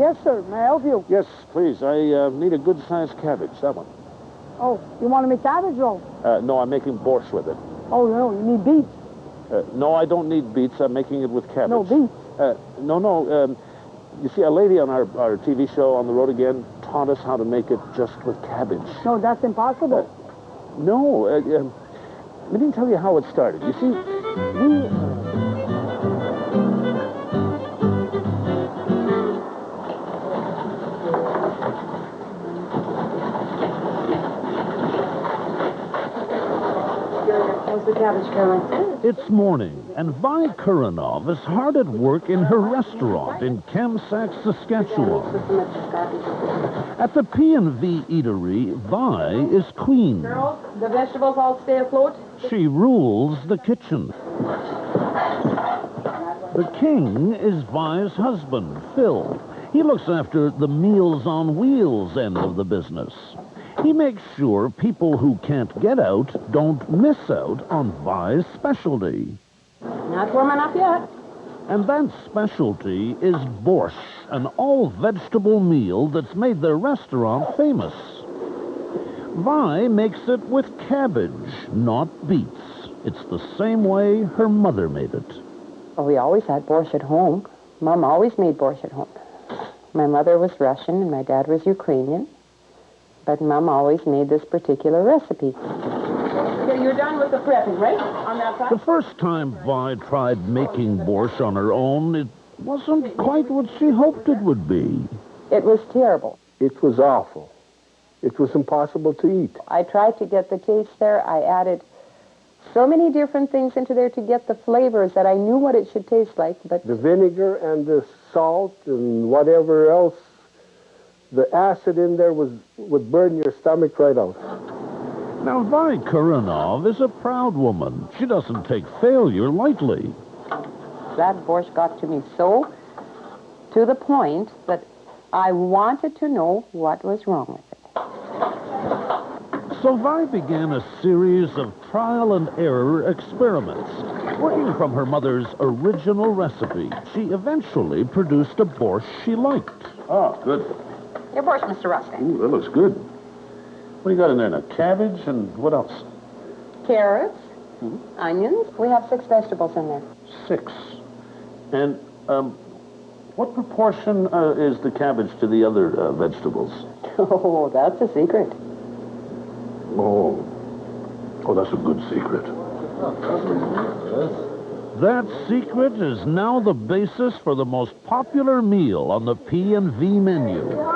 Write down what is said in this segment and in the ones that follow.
Yes, sir. May I help you? Yes, please. I need a good-sized cabbage, that one. Oh, you want to make cabbage roll? No, I'm making borscht with it. Oh, no, you need beets. No, I don't need beets. I'm making it with cabbage. No, beets. No. You see, a lady on our TV show, On the Road Again, taught us how to make it just with cabbage. No, that's impossible. No, let me tell you how it started. You see, How's the cabbage, Caroline? It's morning, and Vi Kurinov is hard at work in her restaurant in Kamsack, Saskatchewan. At the P&V Eatery, Vi is queen. Girls, the vegetables all stay afloat? She rules the kitchen. The king is Vi's husband, Phil. He looks after the Meals on Wheels end of the business. He makes sure people who can't get out don't miss out on Vi's specialty. Not warm enough yet. And that specialty is borscht, an all-vegetable meal that's made their restaurant famous. Vi makes it with cabbage, not beets. It's the same way her mother made it. Oh, we always had borscht at home. Mom always made borscht at home. My mother was Russian and my dad was Ukrainian. But Mom always made this particular recipe. Okay, you're done with the prepping, right? On that side? The first time Vi tried making borscht on her own, it wasn't quite what she hoped it would be. It was terrible. It was awful. It was impossible to eat. I tried to get the taste there. I added so many different things into there to get the flavors that I knew what it should taste like, but... The vinegar and the salt and whatever else, the acid in there would burn your stomach right out. Now, Vi Kurinov is a proud woman. She doesn't take failure lightly. That borscht got to me so to the point that I wanted to know what was wrong with it. So Vi began a series of trial and error experiments. Working from her mother's original recipe, she eventually produced a borscht she liked. Oh, good. Your borscht, Mr. Ruskin. Ooh, that looks good. What do you got in there now? Cabbage and what else? Carrots, onions. We have 6 vegetables in there. 6. And what proportion is the cabbage to the other vegetables? Oh, that's a secret. Oh, that's a good secret. That secret is now the basis for the most popular meal on the P&V menu.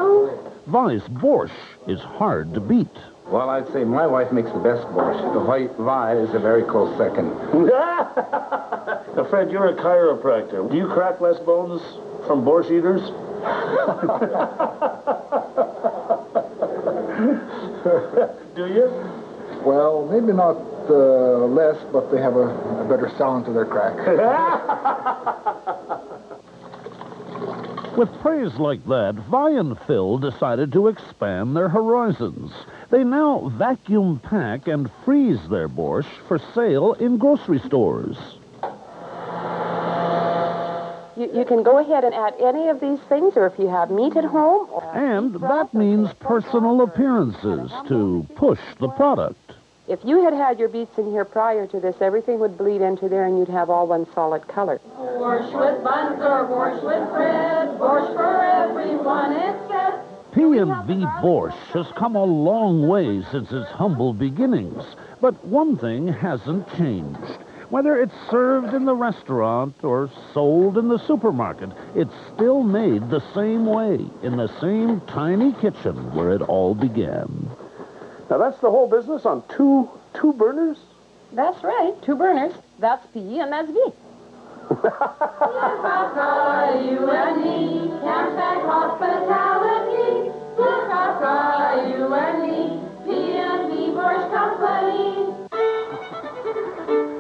Vi's borscht is hard to beat. Well, I'd say my wife makes the best borscht. The white Vi is a very close second. Now, Fred, you're a chiropractor. Do you crack less bones from borscht eaters? Do you? Well, maybe not less, but they have a better sound to their crack. With praise like that, Vi and Phil decided to expand their horizons. They now vacuum pack and freeze their borscht for sale in grocery stores. You can go ahead and add any of these things, or if you have meat at home. And that means personal appearances to push the product. If you had had your beets in here prior to this, everything would bleed into there and you'd have all one solid color. Borscht with buns or borscht with bread, borscht for everyone, it says. P&V Borscht has come a long way since its humble beginnings. But one thing hasn't changed. Whether it's served in the restaurant or sold in the supermarket, it's still made the same way, in the same tiny kitchen where it all began. Now, that's the whole business on two burners? That's right, 2 burners. That's P and that's V. You and me, Kamsack hospitality. You and me, P&V Borscht Company.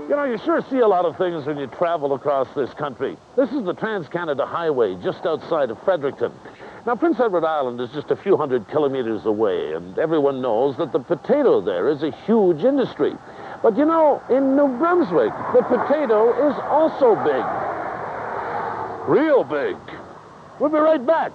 You know, you sure see a lot of things when you travel across this country. This is the Trans-Canada Highway just outside of Fredericton. Now, Prince Edward Island is just a few hundred kilometers away, and everyone knows that the potato there is a huge industry. But, you know, in New Brunswick, the potato is also big. Real big. We'll be right back.